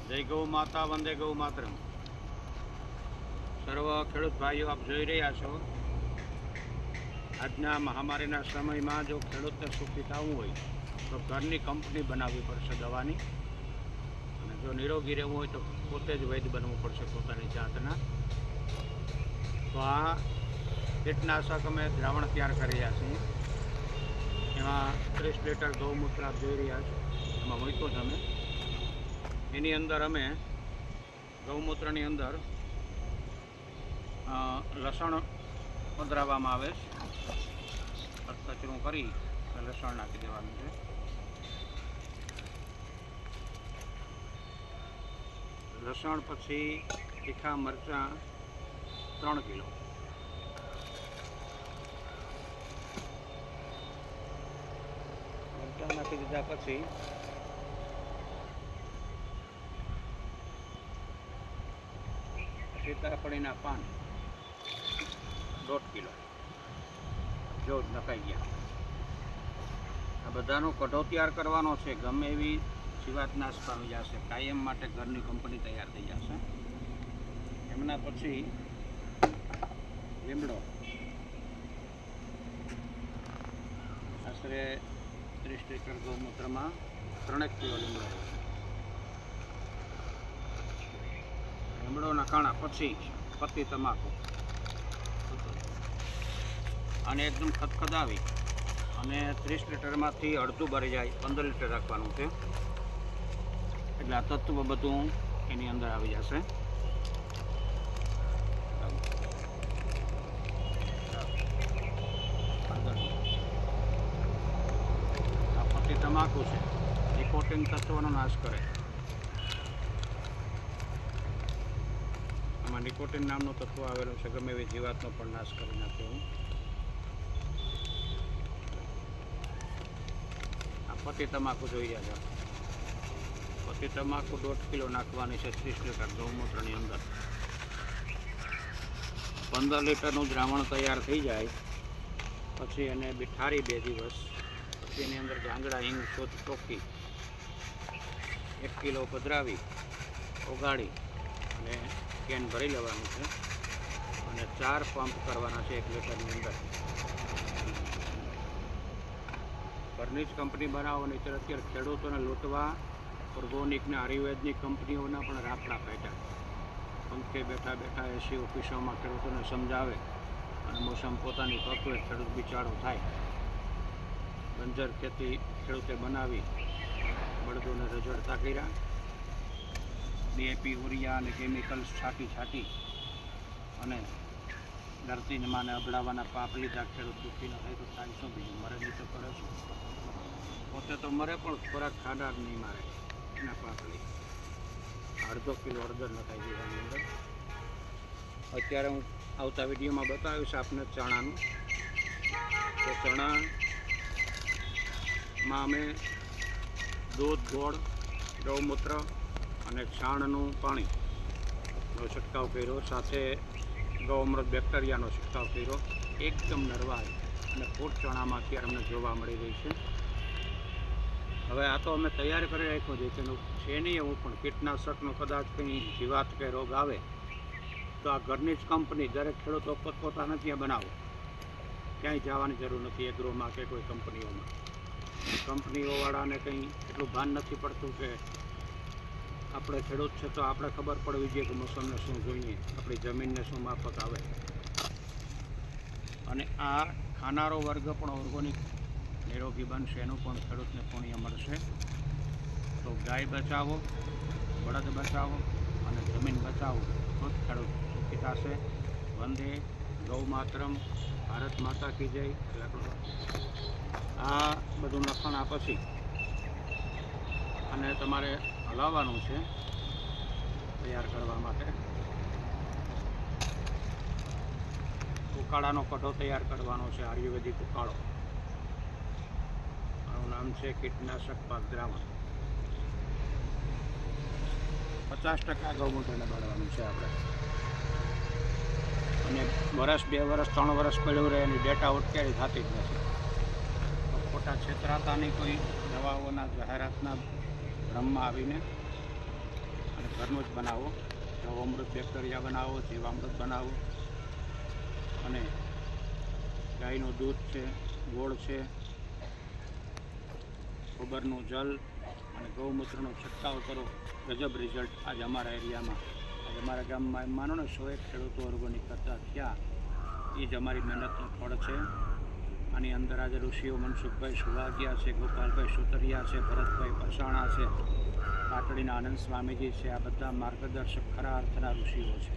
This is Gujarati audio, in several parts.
જય ગૌ માતા, વંદે ગૌ માતરમ. સર્વ ખેડૂત ભાઈઓ, આપ જોઈ રહ્યા છો, આજના મહામારીના સમયમાં જો ખેડૂતને સુખી થવું હોય તો ઘરની કંપની બનાવવી પડશે દવાની, અને જો નિરોગી રહેવું હોય તો પોતે જ વૈદ્ય બનવું પડશે પોતાની જાતના. તો આ કીટનાશક અમે દ્રાવણ તૈયાર કરી રહ્યા છીએ. એમાં 30 લીટર ગૌમૂત્ર આપ જોઈ રહ્યા છો, એમાં મૂક્યો છે અમે. એની અંદર અમે ગૌમૂત્રની અંદર લસણ પધરાવવામાં આવે છે. કચરું કરી લસણ નાખી દેવાનું છે. લસણ પછી તીખા મરચાં 3 કિલો, મરચાં નાખી દીધા પછી સીતાફળીના પાન 1.5 કિલો જો નખાઈ ગયા. આ બધાનો કઢો તૈયાર કરવાનો છે. ગમે એવી જીવાત નાશ પામી જશે, કાયમ માટે ઘરની કંપની તૈયાર થઈ જશે. એમના પછી લીમડો આશરે 30 લીટર ગૌમૂત્રમાં 3 કિલો લીમડો. લીમડો નખાણા પછી પત્તી તમાકુ, અને એકદમ ખદખદાવી અને 30 લીટરમાંથી અડધું ભરી જાય 15 લીટર રાખવાનું છે. એટલે આ તત્વ બધું એની અંદર આવી જશે. આ પત્તી તમાકુ છે, નિકોટિન તત્વનો નાશ કરે. આમાં નિકોટિન નામનું તત્વ આવેલું છે, ગમે એવી જીવાતનો પણ નાશ કરી નાખે એવું. આ પત્તી તમાકુ જોઈ રહ્યા છો. પત્તી તમાકુ 1.5 કિલો નાખવાની છે 30 લીટર ગૌમૂત્રની અંદર. 15 લીટરનું દ્રાવણ તૈયાર થઈ જાય પછી એને ઠારી 2 દિવસ. પછી એની અંદર જાંગડા, હિંગ, શોધ, ચોખ્ખી 1 કિલો પધરાવી ઓગાળી અને કેન ભરી લેવાનું છે, અને 4 પંપ કરવાના છે 1 લીટરની અંદર. ઘરની જ કંપની બનાવો, નહીં અત્યારે ખેડૂતોને લૂંટવા ઓર્ગોનિકને આયુર્વેદની કંપનીઓના પણ રાફડા કાઢ્યા. પંખે બેઠા બેઠા એસી ઓફિસોમાં ખેડૂતોને સમજાવે અને મોસમ પોતાની પકવે, ખેડૂત બિચારો થાય. બંજર ખેતી ખેડૂતે બનાવી બળદોને રજડતા કર્યા. DAP, યુરિયા અને કેમિકલ્સ છાંટી અને ધરતીને માને અબડાવવાના પાપ લીધા. ખેડૂત દુઃખી ન થાય તો થાય શું, બીજું મરે નહીં તો કરે શું? પોતે તો મરે પણ ખોરાક ખાનાર નહીં મારે, એના પાપડી. 1/2 કિલો હળદર નખાઈ દેવાની અંદર. અત્યારે હું આવતા વિડીયોમાં બતાવીશ આપને ચણાનું. તો ચણામાં અમે દૂધ, ગોળ, ગૌમૂત્ર અને છાણનું પાણીનો છંટકાવ કર્યો, સાથે ગૌઅમૃત બેક્ટેરિયાનો છંટકાવ કર્યો. એકદમ નરવાઈ અને ફૂટ ચણામાં અત્યારે અમને જોવા મળી રહી છે. હવે આ તો અમે તૈયાર કરી રાખ્યો છે, તેનું છે નહીં એવું, પણ કીટનાશકનો કદાચ કંઈ જીવાત કે રોગ આવે તો આ ઘરની જ કંપની, દરેક ખેડૂતો પોતપોતાના ત્યાં બનાવો. ક્યાંય જવાની જરૂર નથી એગ્રોમાં કે કોઈ કંપનીઓમાં. કંપનીઓવાળાને કંઈ એટલું ભાન નથી પડતું કે આપણે ખેડૂત છે તો આપણે ખબર પડવી જોઈએ કે મોસમને શું જોઈએ, આપણી જમીનને શું માફક આવે. અને આ ખાનારો વર્ગ પણ ઓર્ગોનિક નિરોગી બનશે, એનું પણ ખેડૂતને પુણ્ય મળશે. તો ગાય બચાવો, બળદ બચાવો અને જમીન બચાવો તો જ ખેડૂત સુખી થશે. વંદે ગૌ માતરમ, ભારત માતા કી જય. આ બધું લખણા પછી અને તમારે હલાવવાનું છે તૈયાર કરવા માટે. ઉકાળાનો કઢો તૈયાર કરવાનો છે, આયુર્વેદિક ઉકાળો. મારું નામ છે કીટનાશક પાક દ્રાવણ. 50% ગૌમૂત્રને બાળવાનું છે આપણે. અને વર્ષ, 2 વર્ષ, 3 વર્ષ પડ્યું રહે એની ડેટા આઉટ ક્યારેય થતી જ નથી. ખોટા છેતરાતાની કોઈ દવાઓના જાહેરાતના ભ્રમમાં આવીને અને અને ઘરનું જ બનાવો. અમૃત બેક્ટેરિયા બનાવો, જીવામૃત બનાવો અને ગાયનું દૂધ છે, ગોળ છે, ગોબરનું જલ અને ગૌમૂત્રનો છંટકાવ કરો. ગજબ રિઝલ્ટ આજે અમારા એરિયામાં, આજે અમારા ગામમાં એમ માનો ને 101 ખેડૂતો ઓર્ગોનિક કરતા થયા. એ જ અમારી મહેનતનું ફળ છે. આની અંદર આજે ઋષિઓ મનસુખભાઈ સુવાગિયા છે, ગોપાલભાઈ સુતરિયા છે, ભરતભાઈ પસાણા છે, પાટડીના આનંદ સ્વામીજી છે. આ બધા માર્ગદર્શક ખરા અર્થના ઋષિઓ છે.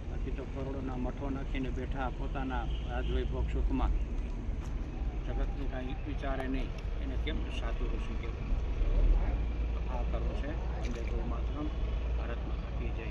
બાકી તો કરોડોના મઠો નાખીને બેઠા પોતાના રાજવૈભોગ સુખમાં, જગતનું કાંઈ વિચારે નહીં. એને કેમ સાધુ ઋષિ કહેવું? તો આ કરવું છે. વંદે ગૌ માતરમ. ભારત માતા કી જય.